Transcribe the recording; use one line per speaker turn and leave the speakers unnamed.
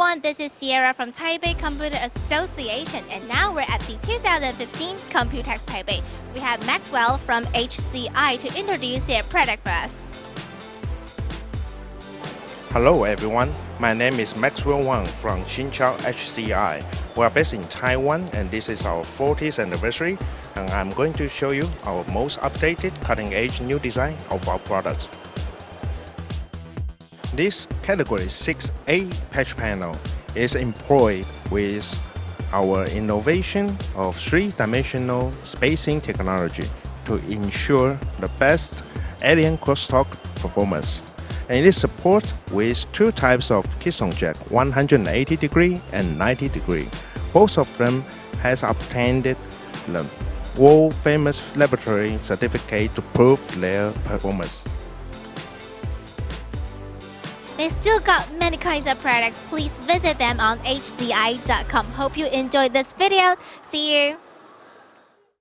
everyone, this is Sierra from Taipei Computer Association, and now we're at the 2015 COMPUTEX Taipei. We have Maxwell from HCI to introduce their product for us.
Hello everyone, my name is Maxwell Wang from HSING CHAU HCI. We are based in Taiwan and this is our 40th anniversary, and I'm going to show you our most updated cutting-edge new design of our products. This Category 6A patch panel is employed with our innovation of three-dimensional spacing technology to ensure the best alien crosstalk performance. And it is supported with two types of keystone jack, 180 degree and 90 degree. Both of them has obtained the world-famous laboratory certificate to prove their performance.
They still got many kinds of products. Please visit them on hci.com. Hope you enjoyed this video. See you!